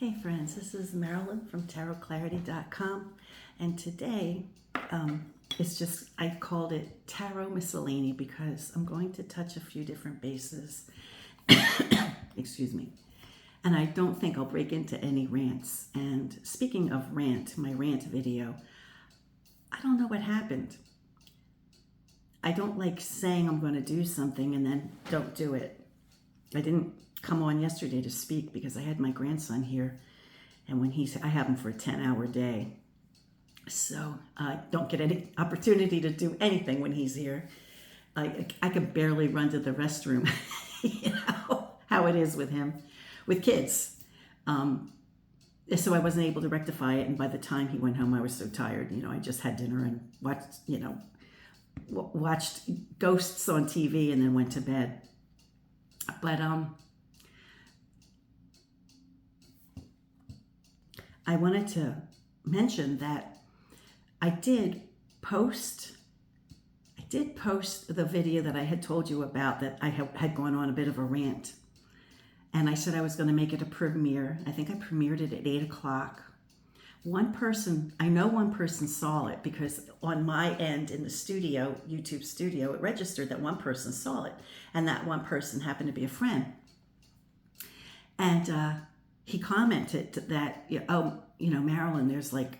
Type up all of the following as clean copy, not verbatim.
Hey friends, this is Marilyn from tarotclarity.com, and today I called it Tarot Miscellany because I'm going to touch a few different bases. Excuse me. And I don't think I'll break into any rants. And speaking of rant, my rant video, I don't know what happened. I don't like saying I'm going to do something and then don't do it. I didn't come on yesterday to speak because I had my grandson here, and I have him for a 10-hour day, so I don't get any opportunity to do anything when he's here. I could barely run to the restroom. You know how it is with him, with kids. So I wasn't able to rectify it, and by the time he went home, I was so tired. I just had dinner and watched ghosts on TV and then went to bed. But I wanted to mention that I did post the video that I had told you about, that I had gone on a bit of a rant. And I said I was going to make it a premiere. I think I premiered it at 8 o'clock. I know one person saw it, because on my end in the studio, YouTube studio, it registered that one person saw it. And that one person happened to be a friend. And he commented that, Marilyn, there was like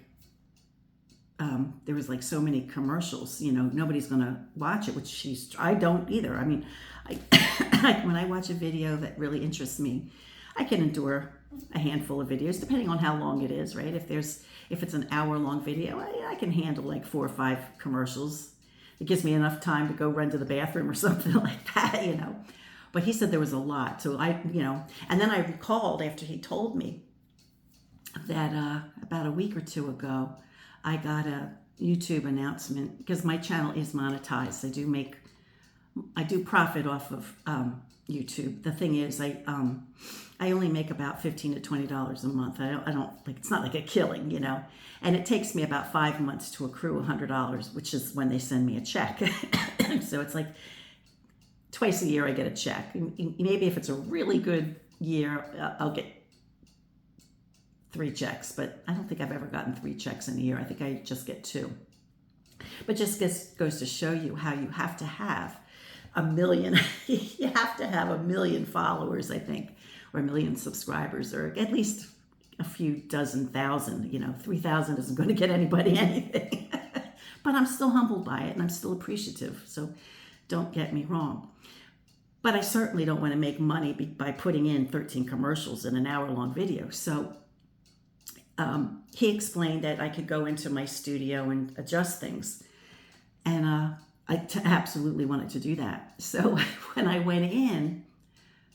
so many commercials, nobody's going to watch it, which I don't either. I mean, when I watch a video that really interests me, I can endure a handful of videos, depending on how long it is, right? If it's an hour-long video, I can handle like 4 or 5 commercials. It gives me enough time to go run to the bathroom or something like that, But he said there was a lot, so and then I recalled after he told me that about a week or two ago, I got a YouTube announcement, because my channel is monetized. I do profit off of YouTube. The thing is, I only make about $15 to $20 a month. I don't like, it's not like a killing, and it takes me about 5 months to accrue $100, which is when they send me a check. So it's like twice a year I get a check. Maybe if it's a really good year, I'll get 3 checks, but I don't think I've ever gotten 3 checks in a year. I think I just get 2. But just goes to show you how you have to have a million. You have to have 1 million followers, I think, or 1 million subscribers, or at least a few dozen thousand. 3,000 isn't going to get anybody anything. But I'm still humbled by it, and I'm still appreciative. So don't get me wrong. But I certainly don't want to make money by putting in 13 commercials in an hour-long video. So he explained that I could go into my studio and adjust things. And I absolutely wanted to do that. So when I went in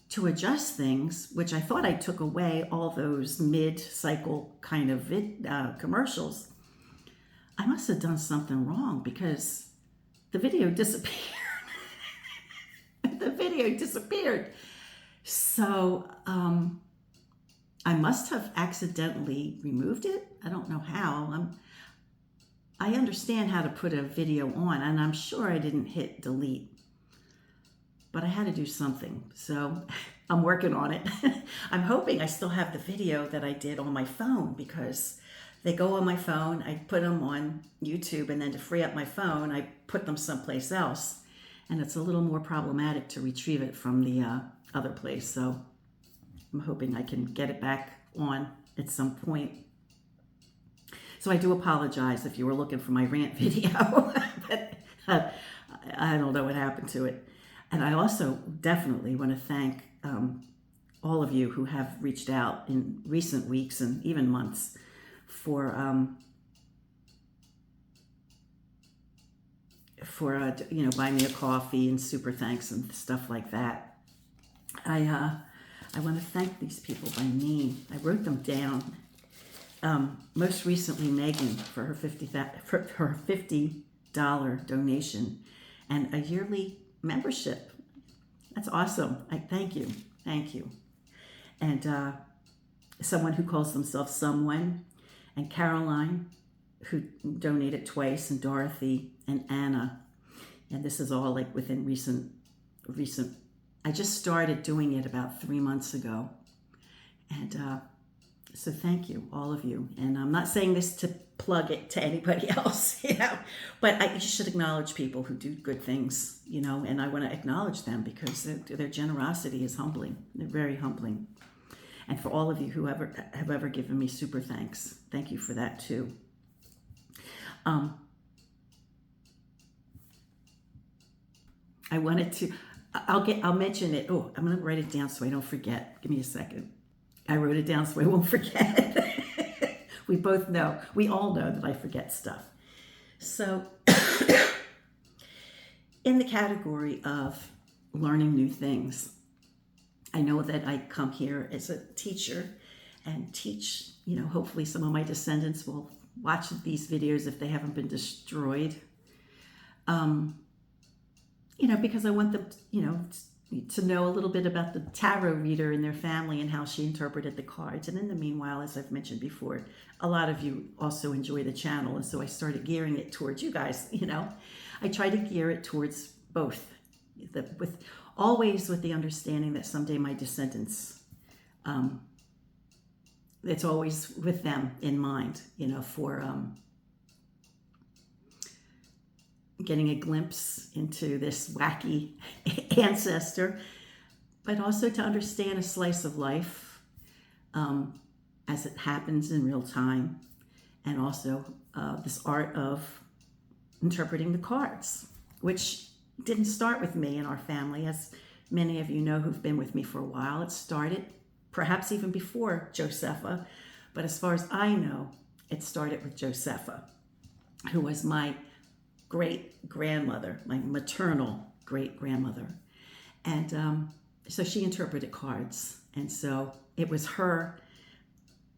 to adjust things, which I thought I took away all those mid-cycle kind of commercials, I must have done something wrong, because the video disappeared. The video disappeared. So I must have accidentally removed it. I don't know how. I understand how to put a video on, and I'm sure I didn't hit delete, but I had to do something. So I'm working on it. I'm hoping I still have the video that I did on my phone, because they go on my phone. I put them on YouTube, and then to free up my phone, I put them someplace else. And it's a little more problematic to retrieve it from the other place. So I'm hoping I can get it back on at some point. So I do apologize if you were looking for my rant video, but I don't know what happened to it. And I also definitely want to thank all of you who have reached out in recent weeks and even months for buy me a coffee and super thanks and stuff like that. I want to thank these people by name. I wrote them down. Most recently, Megan, for her $50 donation and a yearly membership. That's awesome. I thank you. And someone who calls themselves Someone, and Caroline, who donated twice, and Dorothy and Anna. And this is all like within recent. I just started doing it about 3 months ago. And So thank you, all of you. And I'm not saying this to plug it to anybody else, but you should acknowledge people who do good things, and I want to acknowledge them because their generosity is humbling. They're very humbling. And for all of you who have ever given me super thanks, thank you for that too. I wanted to, I'll mention it. Oh, I'm going to write it down so I don't forget. Give me a second. I wrote it down so I won't forget. We all know that I forget stuff. So in the category of learning new things, I know that I come here as a teacher and teach, hopefully some of my descendants will watch these videos if they haven't been destroyed. Because I want them, to know a little bit about the tarot reader and their family and how she interpreted the cards. And in the meanwhile, as I've mentioned before, a lot of you also enjoy the channel. And so I started gearing it towards you guys, I try to gear it towards both, always with the understanding that someday my descendants, it's always with them in mind, for getting a glimpse into this wacky ancestor, but also to understand a slice of life as it happens in real time, and also this art of interpreting the cards, which didn't start with me and our family, as many of you know who've been with me for a while. It started perhaps even before Josefa, but as far as I know, it started with Josefa, who was my great-grandmother, my maternal great-grandmother. And so she interpreted cards. And so it was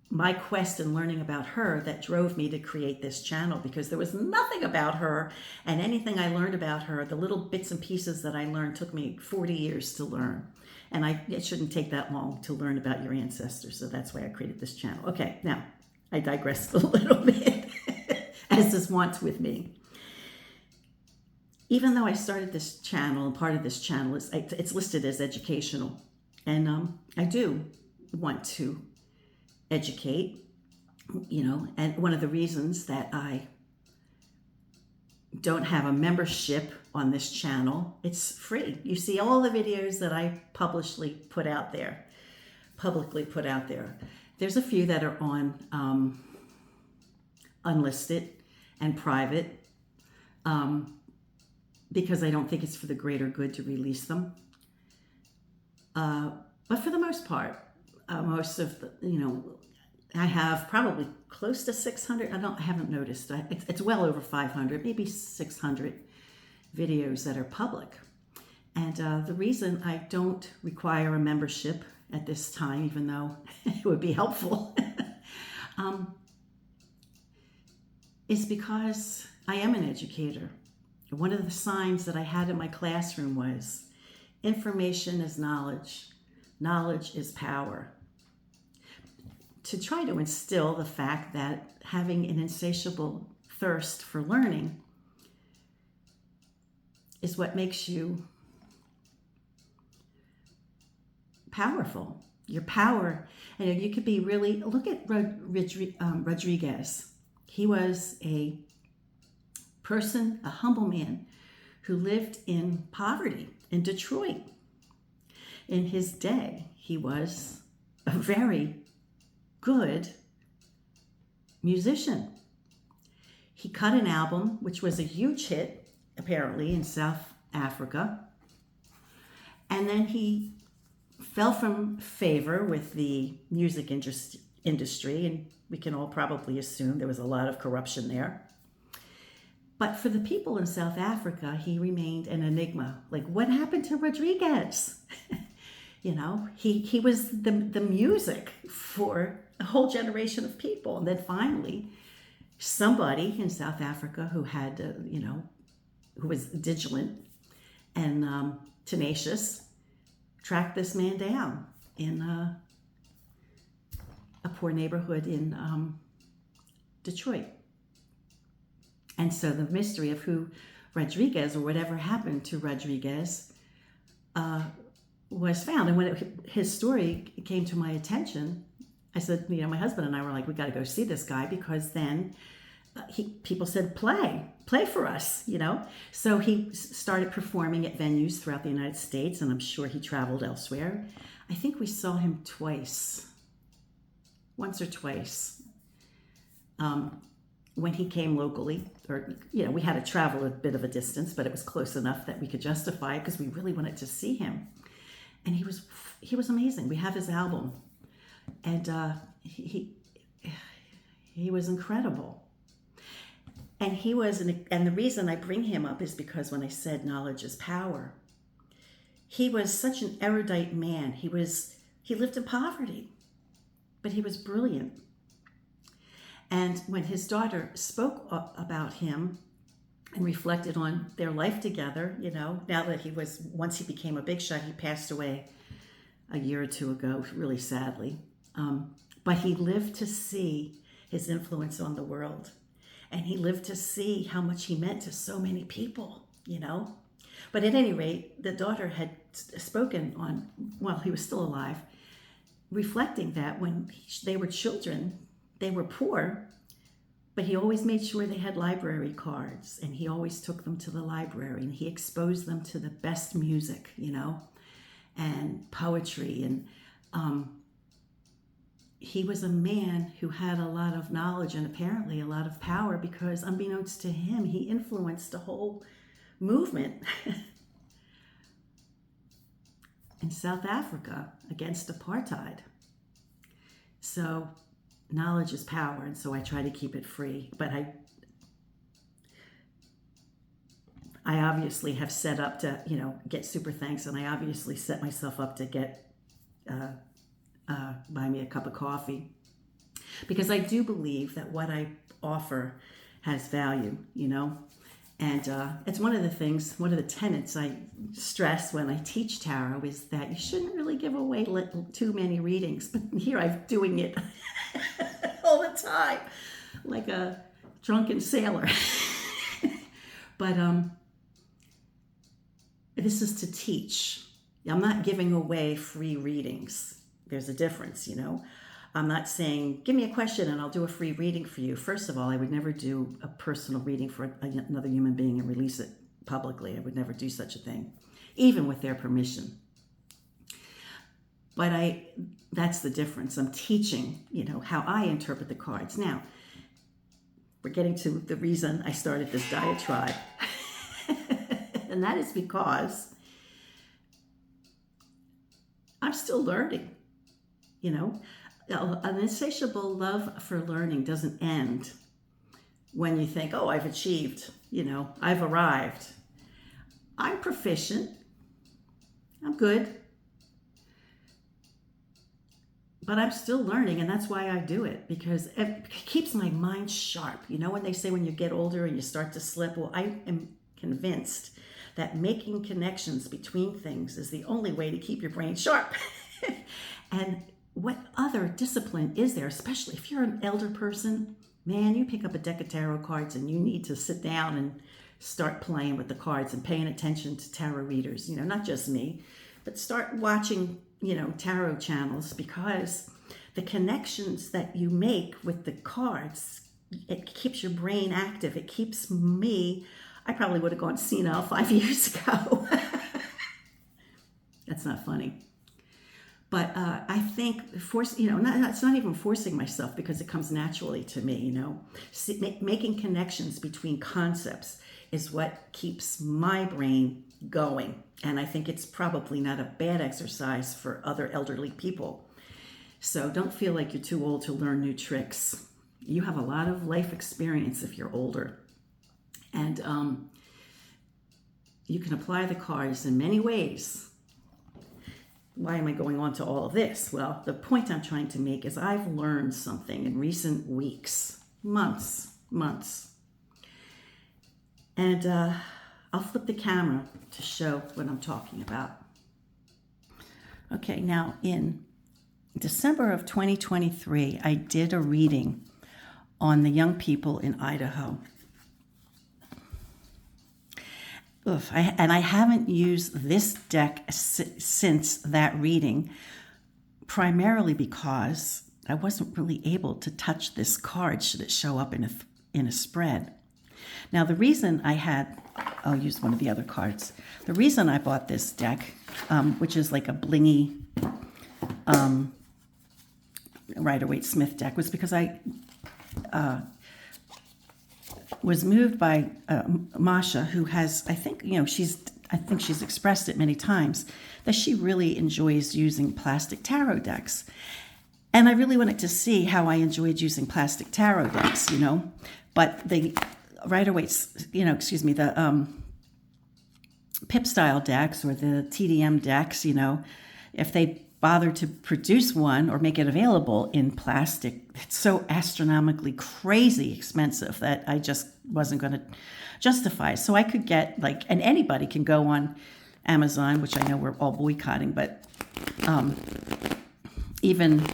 my quest and learning about her that drove me to create this channel, because there was nothing about her, and anything I learned about her, the little bits and pieces that I learned, took me 40 years to learn. And it shouldn't take that long to learn about your ancestors. So that's why I created this channel. Okay, now I digressed a little bit, as is wont with me. Even though I started this channel, and part of this channel it's listed as educational, and I do want to educate, and one of the reasons that I don't have a membership on this channel, it's free. You see all the videos that I publicly put out there. There's a few that are on unlisted and private, because I don't think it's for the greater good to release them. But for the most part, most of the, I have probably close to 600. I haven't noticed. It's well over 500, maybe 600 videos that are public. And the reason I don't require a membership at this time, even though it would be helpful, is because I am an educator. One of the signs that I had in my classroom was, information is knowledge, knowledge is power. To try to instill the fact that having an insatiable thirst for learning is what makes you powerful. Your power, you could be really, look at Rodriguez. He was a person, a humble man, who lived in poverty in Detroit. In his day, he was a very good musician. He cut an album, which was a huge hit, apparently, in South Africa. And then he fell from favor with the music industry, and we can all probably assume there was a lot of corruption there. But for the people in South Africa, he remained an enigma. Like, what happened to Rodriguez? He was the music for a whole generation of people. And then finally, somebody in South Africa who had, who was vigilant and tenacious, tracked this man down in a poor neighborhood in Detroit. And so the mystery of who Rodriguez, or whatever happened to Rodriguez, was found. And when his story came to my attention, I said, my husband and I were like, we got to go see this guy, because then people said, play for us. So he started performing at venues throughout the United States, and I'm sure he traveled elsewhere. I think we saw him once or twice. When he came locally, or, we had to travel a bit of a distance, but it was close enough that we could justify it because we really wanted to see him. And he was amazing. We have his album, and he was incredible. And and the reason I bring him up is because when I said knowledge is power, he was such an erudite man. He lived in poverty, but he was brilliant. And when his daughter spoke about him and reflected on their life together, now that once he became a big shot, he passed away a year or two ago, really sadly. But he lived to see his influence on the world. And he lived to see how much he meant to so many people, But at any rate, the daughter had spoken while he was still alive, reflecting that when they were children, they were poor, but he always made sure they had library cards, and he always took them to the library, and he exposed them to the best music, and poetry. And he was a man who had a lot of knowledge and apparently a lot of power, because unbeknownst to him, he influenced the whole movement in South Africa against apartheid. So knowledge is power, and so I try to keep it free. But I obviously have set up to, get super thanks, and I obviously set myself up to get buy me a cup of coffee, because I do believe that what I offer has value, and it's one of the tenets I stress when I teach tarot is that you shouldn't really give away too many readings. But here I'm doing it all the time, like a drunken sailor. But this is to teach. I'm not giving away free readings. There's a difference, I'm not saying, give me a question and I'll do a free reading for you. First of all, I would never do a personal reading for another human being and release it publicly. I would never do such a thing, even with their permission. But that's the difference. I'm teaching, how I interpret the cards. Now, we're getting to the reason I started this diatribe. And that is because I'm still learning, An insatiable love for learning doesn't end when you think, oh, I've achieved, I've arrived. I'm proficient. I'm good. But I'm still learning, and that's why I do it, because it keeps my mind sharp. When they say when you get older and you start to slip, well, I am convinced that making connections between things is the only way to keep your brain sharp. And what other discipline is there, especially if you're an elder person? Man, you pick up a deck of tarot cards and you need to sit down and start playing with the cards and paying attention to tarot readers, not just me, but start watching, tarot channels, because the connections that you make with the cards, it keeps your brain active. It keeps me, I probably would have gone senile 5 years ago. That's not funny. But I think it's not even forcing myself, because it comes naturally to me, making connections between concepts is what keeps my brain going. And I think it's probably not a bad exercise for other elderly people. So don't feel like you're too old to learn new tricks. You have a lot of life experience if you're older. And you can apply the cards in many ways. Why am I going on to all of this? Well, the point I'm trying to make is I've learned something in recent weeks, months. And I'll flip the camera to show what I'm talking about. Okay, now in December of 2023, I did a reading on the young people in Idaho. And I haven't used this deck since that reading, primarily because I wasn't really able to touch this card should it show up in a spread. Now, the reason I'll use one of the other cards. The reason I bought this deck, which is like a blingy Rider-Waite-Smith deck, was because I was moved by Masha, who has, I think she's expressed it many times, that she really enjoys using plastic tarot decks. And I really wanted to see how I enjoyed using plastic tarot decks, But the Rider-Waite's, the Pip style decks or the TDM decks, if they bother to produce one or make it available in plastic, it's so astronomically crazy expensive that I just wasn't going to justify. So I could get and anybody can go on Amazon, which I know we're all boycotting, but even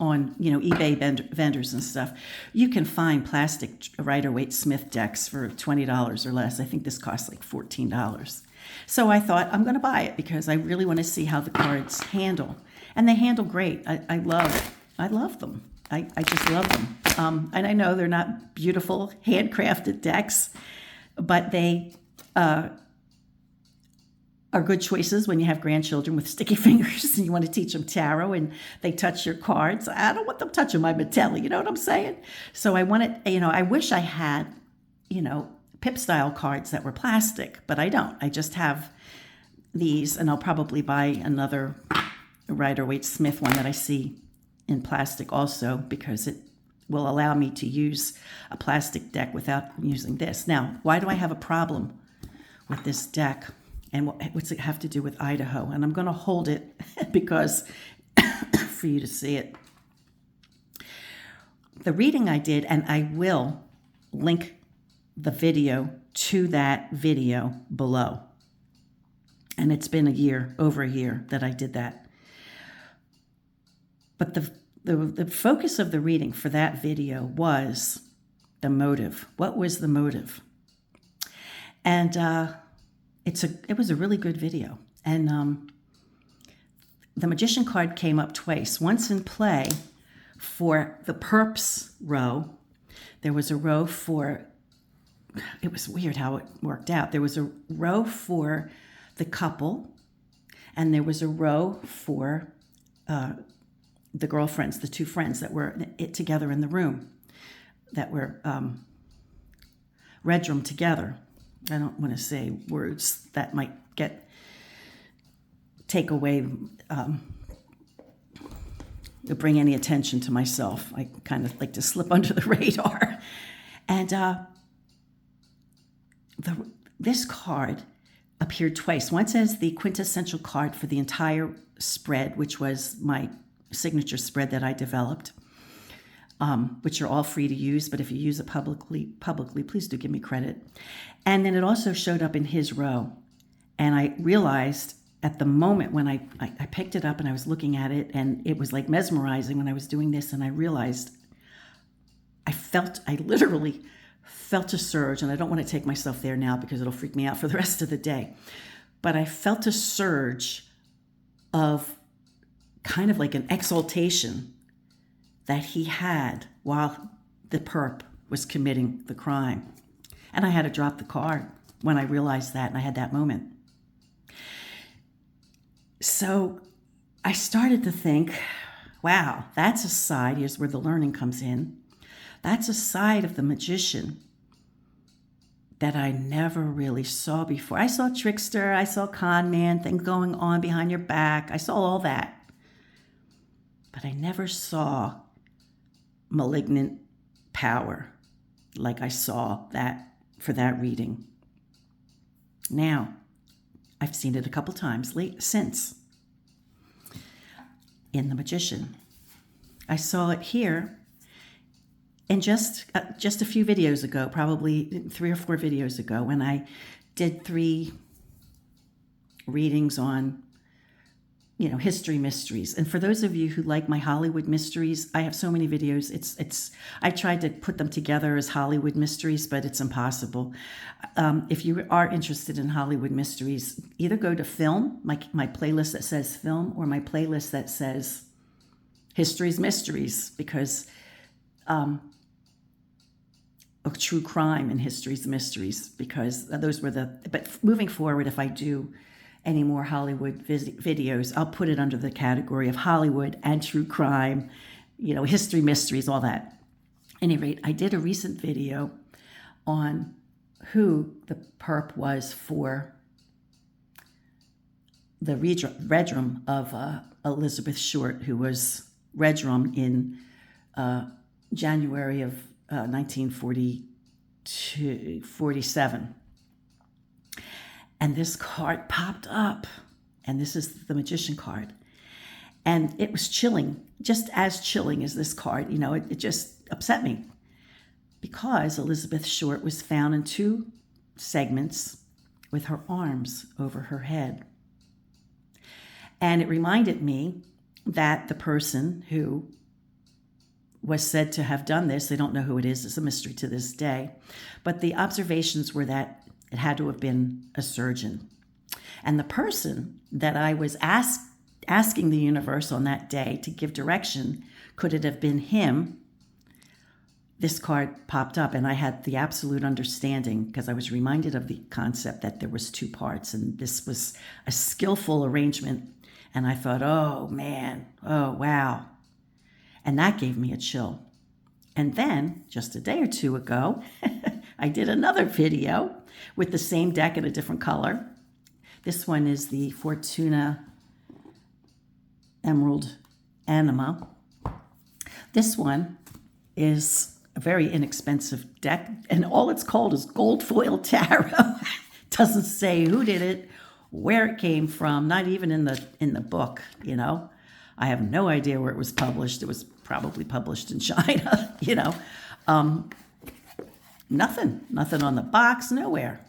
on eBay vendors and stuff, you can find plastic Rider-Waite-Smith decks for $20 or less. I think this costs like $14. So I thought I'm going to buy it because I really want to see how the cards handle, and they handle great. I love them. I just love them. And I know they're not beautiful handcrafted decks, but they are good choices when you have grandchildren with sticky fingers and you want to teach them tarot and they touch your cards. I don't want them touching my maternal, you know what I'm saying? So I wanted, I wish I had, Pip style cards that were plastic, but I don't. I just have these, and I'll probably buy another Rider-Waite-Smith one that I see in plastic also, because it will allow me to use a plastic deck without using this. Now, why do I have a problem with this deck? And what's it have to do with Idaho? And I'm going to hold it because for you to see it. The reading I did, and I will link the video to that video below. And it's been over a year that I did that. But the focus of the reading for that video was the motive. What was the motive? And it was a really good video. And the Magician card came up twice. Once in play for the perps row. There was a row for, it was weird how it worked out. There was a row for the couple, and there was a row for the girlfriends, the two friends that were together in the room, that were read room together. I don't want to say words that might take away, to bring any attention to myself. I kind of like to slip under the radar. And this card appeared twice. Once as the quintessential card for the entire spread, which was my signature spread that I developed, which are all free to use, but if you use it publicly, please do give me credit. And then it also showed up in his row. And I realized at the moment when I picked it up and I was looking at it, and it was like mesmerizing when I was doing this, and I realized I literally felt a surge, and I don't want to take myself there now because it'll freak me out for the rest of the day. But I felt a surge of kind of like an exaltation that he had while the perp was committing the crime. And I had to drop the card when I realized that, and I had that moment. So I started to think, wow, that's a side, here's where the learning comes in. That's a side of the magician that I never really saw before. I saw trickster, I saw con man, things going on behind your back. I saw all that. But I never saw malignant power like I saw that for that reading. Now, I've seen it a couple times since in The Magician. I saw it here, and just a few videos ago, probably 3 or 4 videos ago, when I did 3 readings on, history mysteries. And for those of you who like my Hollywood mysteries, I have so many videos. I tried to put them together as Hollywood mysteries, but it's impossible. If you are interested in Hollywood mysteries, either go to film, my playlist that says film, or my playlist that says History's Mysteries, because of true crime and History's Mysteries, because those were but moving forward, if I do any more Hollywood videos, I'll put it under the category of Hollywood and true crime, history, mysteries, all that. At any rate, I did a recent video on who the perp was for the redrum of Elizabeth Short, who was redrum in January of 1947. And this card popped up, and this is the magician card. And it was chilling, just as chilling as this card. It just upset me, because Elizabeth Short was found in 2 segments with her arms over her head. And it reminded me that the person who was said to have done this, they don't know who it is, it's a mystery to this day, but the observations were that it had to have been a surgeon. And the person that I was asking the universe on that day to give direction, could it have been him? This card popped up, and I had the absolute understanding, because I was reminded of the concept that there was 2 parts, and this was a skillful arrangement. And I thought, oh man, oh wow. And that gave me a chill. And then, just a day or 2 ago, I did another video with the same deck in a different color. This one is the Fortuna Emerald Anima. This one is a very inexpensive deck, and all it's called is Gold Foil Tarot. Doesn't say who did it, where it came from, not even in the book, I have no idea where it was published. It was probably published in China, Nothing on the box, nowhere.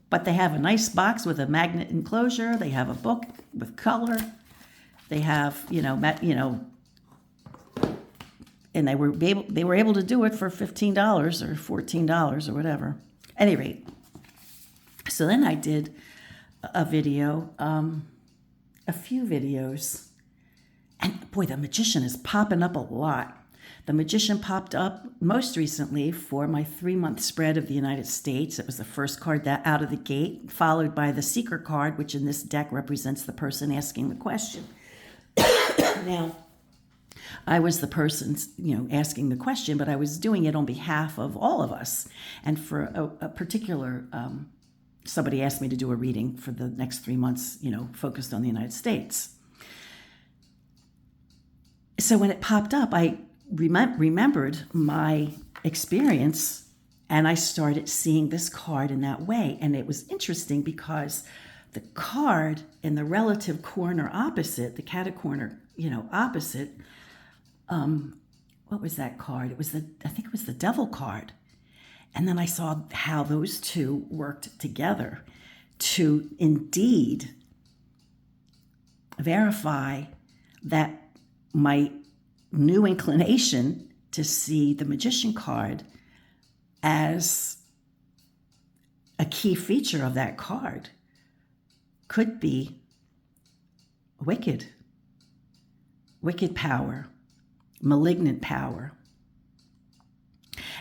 But they have a nice box with a magnet enclosure. They have a book with color. They have, and they were able to do it for $15 or $14 or whatever. At any rate, so then I did a video, a few videos, and boy, the magician is popping up a lot. The magician popped up most recently for my 3-month spread of the United States. It was the first card that out of the gate, followed by the seeker card, which in this deck represents the person asking the question. Now, I was the person, asking the question, but I was doing it on behalf of all of us. And for a particular, somebody asked me to do a reading for the next 3 months, focused on the United States. So when it popped up, I remembered my experience, and I started seeing this card in that way. And it was interesting because the card in the relative corner opposite, the catacorner, opposite, what was that card? I think it was the Devil card. And then I saw how those 2 worked together to indeed verify that my new inclination to see the magician card as a key feature of that card could be wicked power, malignant power.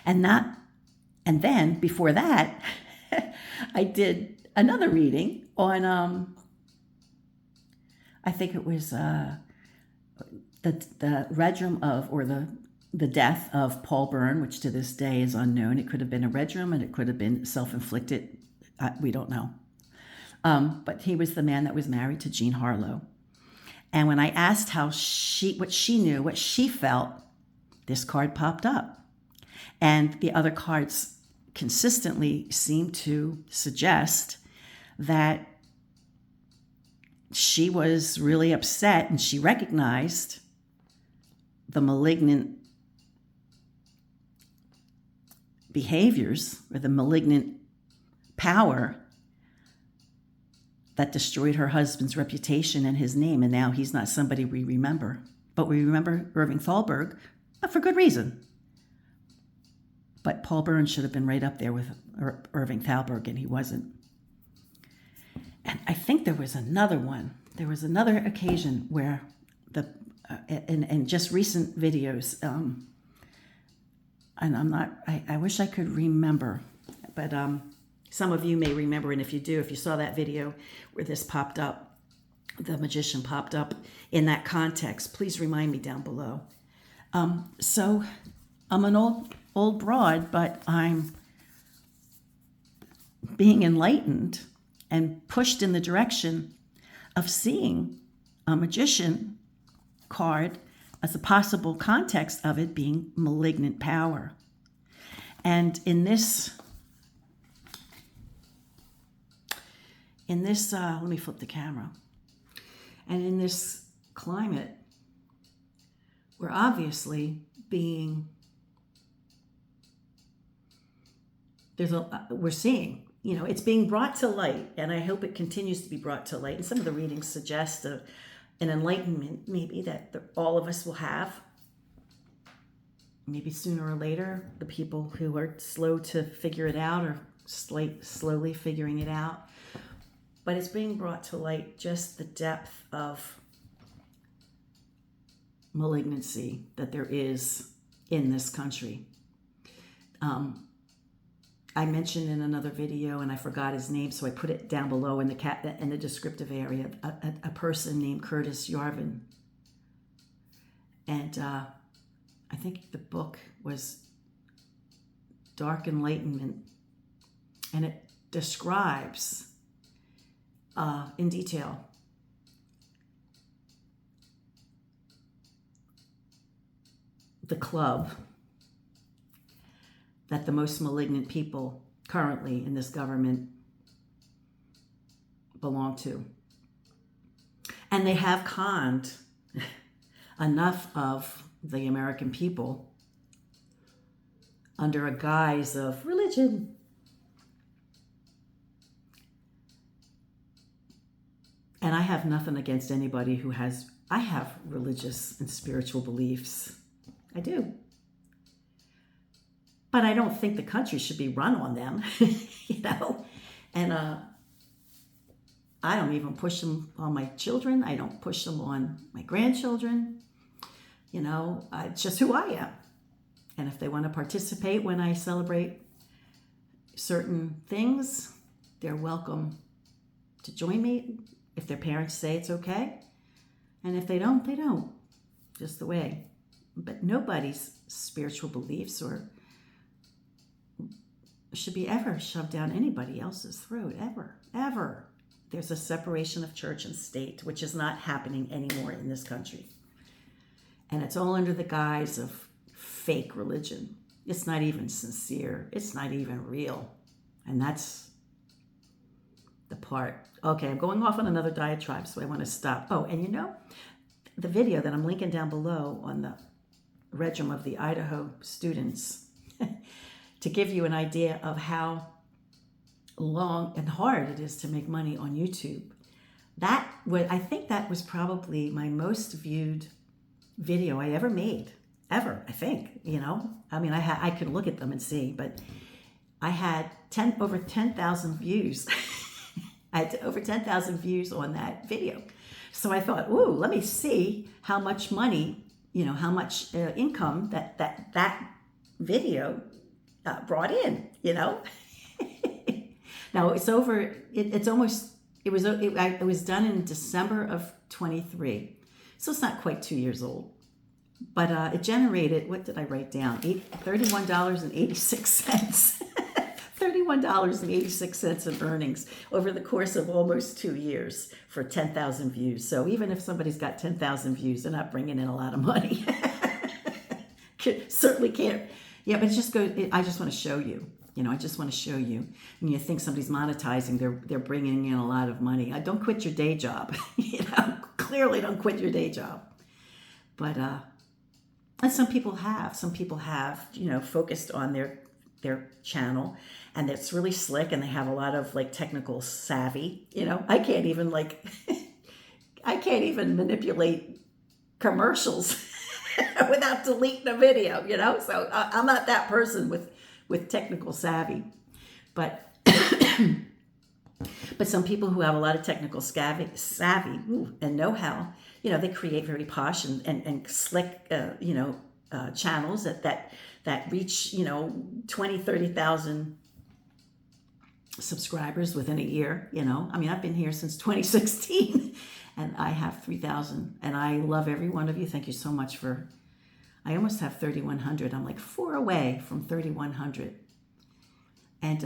And then before that, I did another reading on, I think it was the redrum of, or the death of Paul Byrne, which to this day is unknown. It could have been a redrum, and it could have been self-inflicted. We don't know. But he was the man that was married to Jean Harlow. And when I asked what she knew, what she felt, this card popped up. And the other cards consistently seem to suggest that she was really upset, and she recognized the malignant behaviors, or the malignant power that destroyed her husband's reputation and his name. And now he's not somebody we remember. But we remember Irving Thalberg for good reason. But Paul Byrne should have been right up there with Irving Thalberg, and he wasn't. And I think there was another one. There was another occasion where and just recent videos. And I wish I could remember, but some of you may remember, and if you do, if you saw that video where this popped up, the magician popped up in that context, please remind me down below. So I'm an old broad, but I'm being enlightened and pushed in the direction of seeing a magician card as a possible context of it being malignant power. And in this, let me flip the camera. And in this climate, we're obviously being, we're seeing, it's being brought to light, and I hope it continues to be brought to light. And some of the readings suggest an enlightenment maybe that all of us will have. Maybe sooner or later, the people who are slow to figure it out are slowly figuring it out. But it's being brought to light just the depth of malignancy that there is in this country. I mentioned in another video, and I forgot his name, so I put it down below in the descriptive area, a person named Curtis Yarvin. And I think the book was Dark Enlightenment, and it describes in detail the club that the most malignant people currently in this government belong to. And they have conned enough of the American people under a guise of religion. And I have nothing against anybody who has, I have religious and spiritual beliefs. I do. But I don't think the country should be run on them, And I don't even push them on my children. I don't push them on my grandchildren. It's just who I am. And if they want to participate when I celebrate certain things, they're welcome to join me. If their parents say it's okay. And if they don't, they don't. Just the way. But nobody's spiritual beliefs should be ever shoved down anybody else's throat, ever. There's a separation of church and state, which is not happening anymore in this country. And it's all under the guise of fake religion. It's not even sincere. It's not even real. And that's the part. Okay, I'm going off on another diatribe, so I want to stop. Oh, and the video that I'm linking down below on the regime of the Idaho students to give you an idea of how long and hard it is to make money on YouTube. I think that was probably my most viewed video I ever made, ever, I think, I could look at them and see, but I had over 10,000 views. I had over 10,000 views on that video. So I thought, let me see how much money, how much income that video brought in, Now it's over. It was done in December of 23, so it's not quite 2 years old. But it generated, what did I write down? $31.86. $31.86 in earnings over the course of almost 2 years for 10,000 views. So even if somebody's got 10,000 views, they're not bringing in a lot of money. Certainly can't. Yeah, but it just goes. I just want to show you. I just want to show you. When you think somebody's monetizing, they're bringing in a lot of money. Don't quit your day job. Clearly don't quit your day job. But and some people have. Some people have. Focused on their channel, and it's really slick, and they have a lot of technical savvy. I can't even manipulate commercials without deleting a video, so I'm not that person with technical savvy, but but some people who have a lot of technical savvy and know-how they create very posh and slick, channels that reach, 20, 30,000 subscribers within a year. I mean, I've been here since 2016 and I have 3,000, and I love every one of you. Thank you so much I almost have 3,100. I'm like 4 away from 3,100. And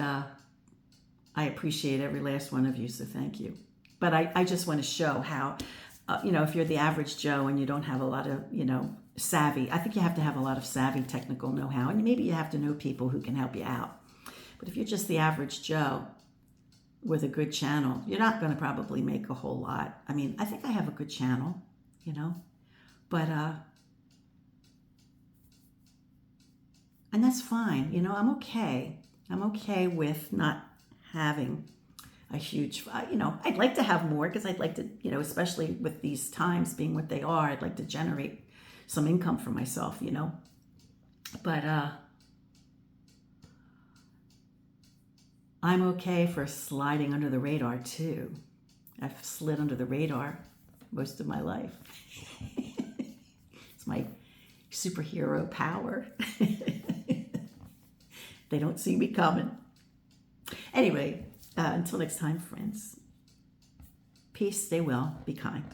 I appreciate every last one of you, so thank you. But I just want to show how, if you're the average Joe and you don't have a lot of, savvy, I think you have to have a lot of savvy technical know-how, and maybe you have to know people who can help you out. But if you're just the average Joe with a good channel, you're not going to probably make a whole lot. I mean, I think I have a good channel, but, and that's fine. I'm okay. I'm okay with not having a huge, I'd like to have more, because I'd like to, especially with these times being what they are, I'd like to generate some income for myself, but I'm okay for sliding under the radar too. I've slid under the radar most of my life. It's my superhero power. They don't see me coming. Anyway, until next time, friends. Peace, stay well, be kind.